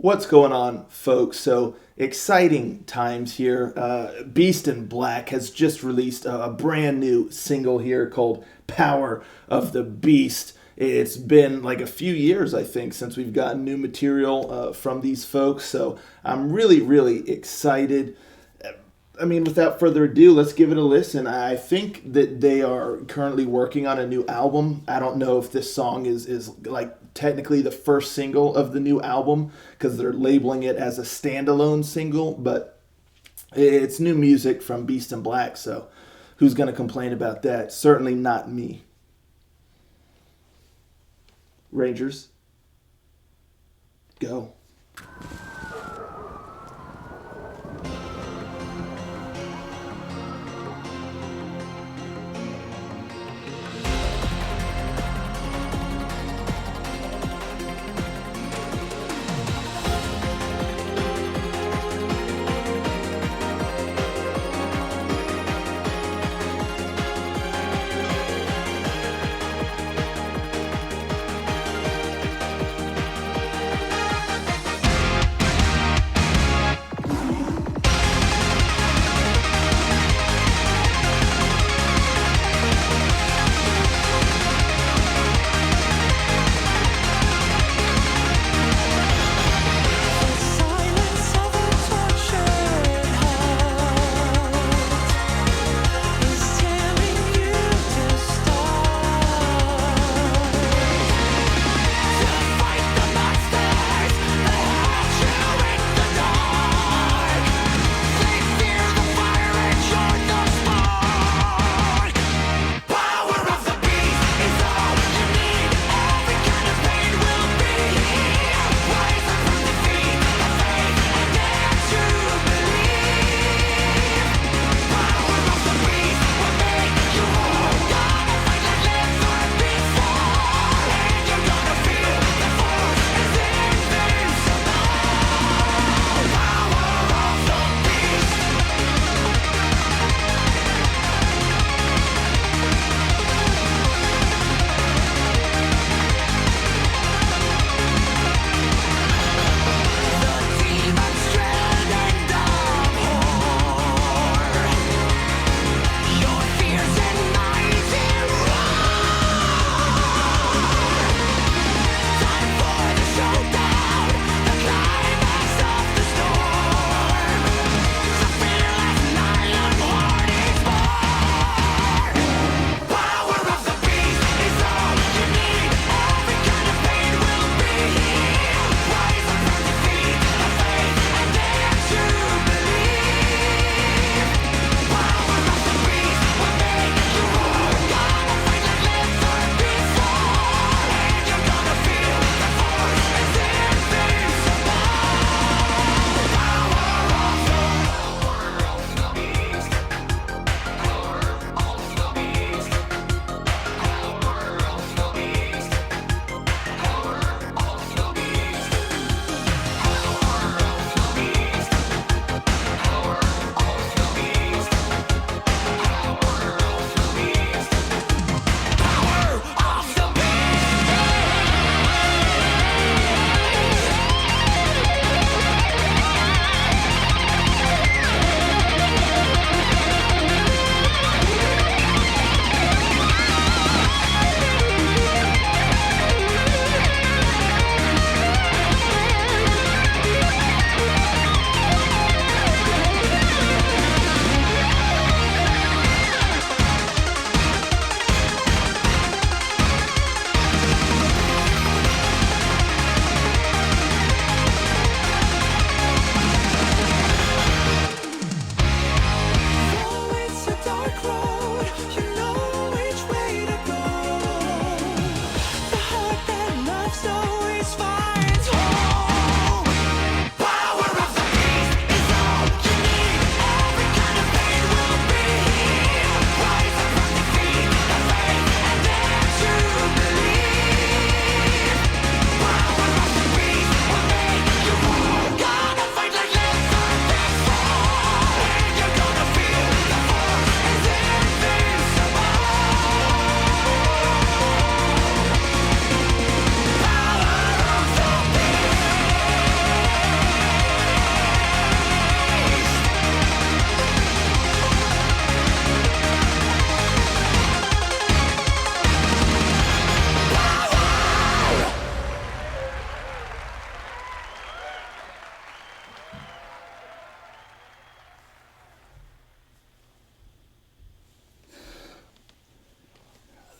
What's going on, folks? So exciting times here. Beast in Black has just released a brand new single here called Power of the Beast. It's been like a few years, I think, since we've gotten new material from these folks. So I'm really excited. I mean, without further ado, let's give it a listen. I think that they are currently working on a new album. I don't know if this song is like technically the first single of the new album because they're labeling it as a standalone single, but it's new music from Beast in Black, so who's going to complain about that? Certainly not me. Rangers, go.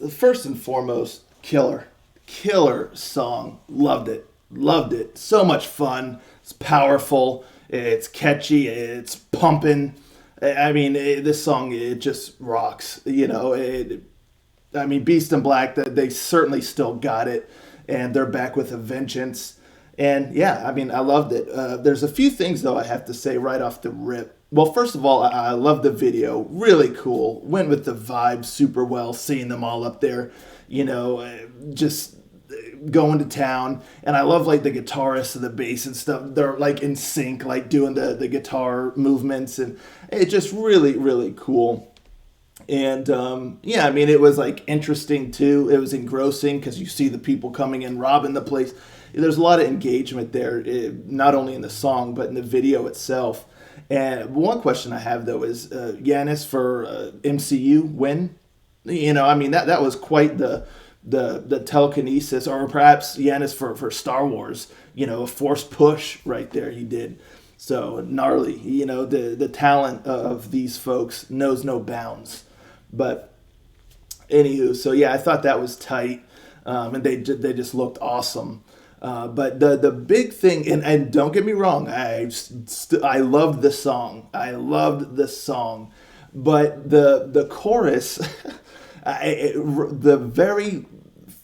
first and foremost, killer song. Loved it. So much fun. It's powerful. It's catchy. It's pumping. I mean, this song, it just rocks. I mean, Beast and Black, they certainly still got it, and they're back with a vengeance. And yeah, I mean, I loved it. There's a few things though I have to say right off the rip. Well, first of all, I love the video. Really cool. Went with the vibe super well. Seeing them all up there, just going to town. And I love like the guitarists and the bass and stuff. They're like in sync, like doing the guitar movements, and it's just really cool. And yeah, I mean, it was like interesting too. It was engrossing because you see the people coming in, robbing the place. There's a lot of engagement there, not only in the song but in the video itself. And one question I have though is Yanis for MCU when? I mean that was quite the telekinesis, or perhaps Yanis for Star Wars. A force push right there he did. So gnarly. The talent of these folks knows no bounds. But anywho, so yeah, I thought that was tight, and they just looked awesome. But the big thing, and don't get me wrong, I loved the song. But the chorus, the very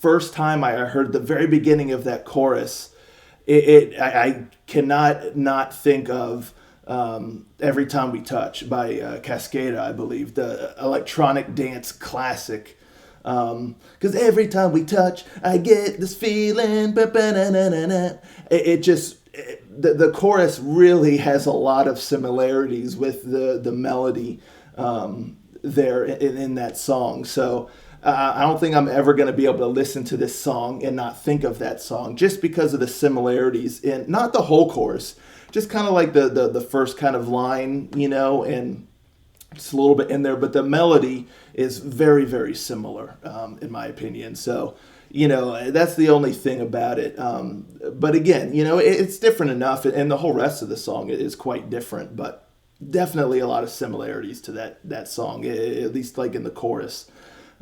first time I heard the very beginning of that chorus, I cannot not think of Every Time We Touch by Cascada, I believe, the electronic dance classic. Because every time we touch, I get this feeling. The chorus really has a lot of similarities with the melody there in that song. So I don't think I'm ever going to be able to listen to this song and not think of that song, just because of the similarities in not the whole chorus, just kind of like the first kind of line, and just a little bit in there, but the melody is very similar, in my opinion. So, that's the only thing about it. But again, it's different enough, and the whole rest of the song is quite different, but definitely a lot of similarities to that song, at least like in the chorus.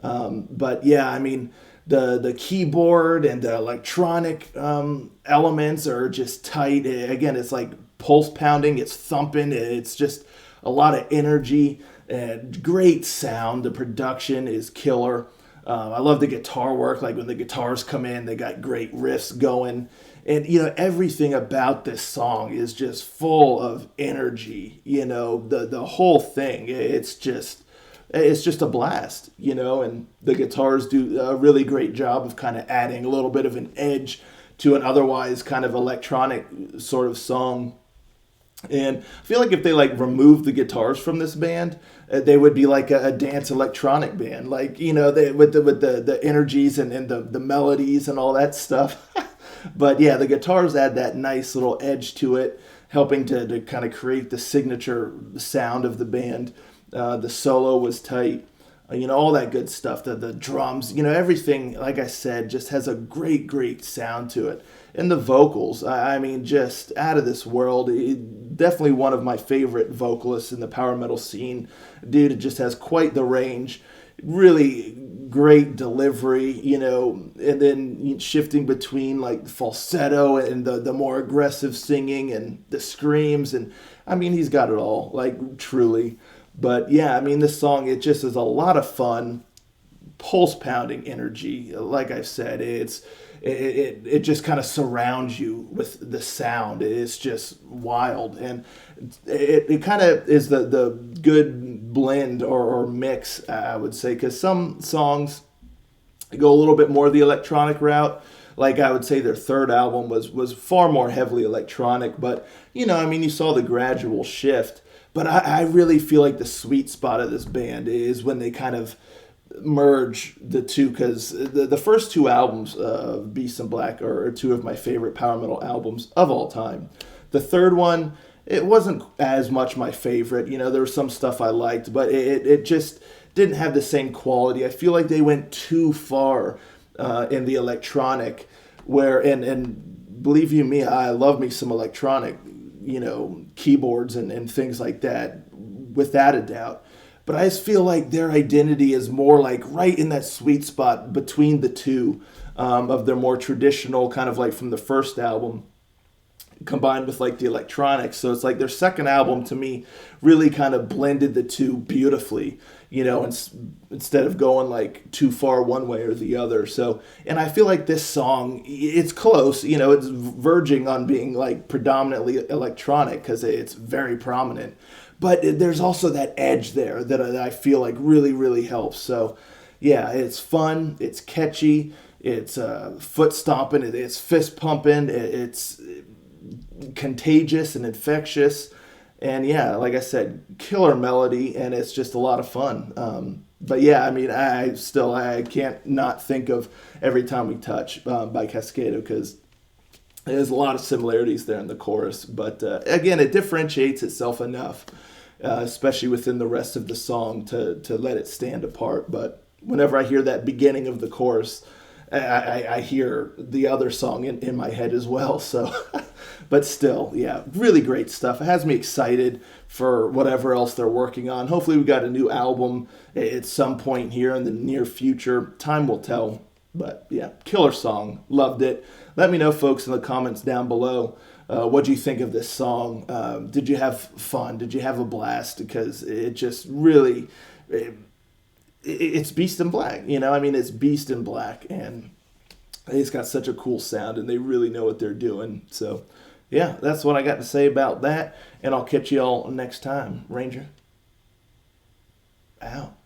But yeah, I mean, the keyboard and the electronic elements are just tight. Again, it's like pulse pounding, it's thumping, it's just a lot of energy and great sound. The production is killer. I love the guitar work. Like when the guitars come in, they got great riffs going. And, everything about this song is just full of energy. The whole thing, it's just a blast, and the guitars do a really great job of kind of adding a little bit of an edge to an otherwise kind of electronic sort of song. And I feel like if they removed the guitars from this band, they would be like a dance electronic band, with the energies and the melodies and all that stuff. But yeah, the guitars add that nice little edge to it, helping to kind of create the signature sound of the band. The solo was tight, all that good stuff. The drums, everything, like I said, just has a great sound to it. And the vocals, I mean, just out of this world. Definitely one of my favorite vocalists in the power metal scene. Dude, it just has quite the range. Really great delivery, and then shifting between like falsetto and the more aggressive singing and the screams. And I mean, he's got it all, like truly. But yeah, I mean, this song, it just is a lot of fun, pulse pounding energy. Like I said, it just kind of surrounds you with the sound. It's just wild, and it kind of is the good blend or mix, I would say, because some songs go a little bit more the electronic route. Like I would say their third album was far more heavily electronic, but I mean, you saw the gradual shift. But I really feel like the sweet spot of this band is when they kind of merge the two, because the first two albums of Beast and Black are two of my favorite power metal albums of all time. The third one, it wasn't as much my favorite. There was some stuff I liked, but it just didn't have the same quality. I feel like they went too far in the electronic, and believe you me, I love me some electronic, keyboards and things like that, without a doubt. but I just feel like their identity is more like right in that sweet spot between the two, of their more traditional kind of like from the first album combined with like the electronics. So it's like their second album to me really kind of blended the two beautifully, instead of going like too far one way or the other. So, and I feel like this song, it's close, it's verging on being like predominantly electronic because it's very prominent. But there's also that edge there that I feel like really, really helps. So, yeah, it's fun, it's catchy, it's foot stomping, it's fist pumping, it's contagious and infectious, and yeah, like I said, killer melody, and it's just a lot of fun. But yeah, I mean, I can't not think of Every Time We Touch by Cascado, because there's a lot of similarities there in the chorus, but again, it differentiates itself enough, especially within the rest of the song, to let it stand apart. But whenever I hear that beginning of the chorus, I hear the other song in my head as well. So, but still, yeah, really great stuff. It has me excited for whatever else they're working on. Hopefully, we got a new album at some point here in the near future. Time will tell. But yeah, killer song. Loved it. Let me know, folks, in the comments down below. What do you think of this song? Did you have fun? Did you have a blast? Because it just really... it's Beast in Black, I mean, it's Beast in Black, and it's got such a cool sound, and they really know what they're doing. So, yeah, that's what I got to say about that, and I'll catch you all next time. Ranger, out.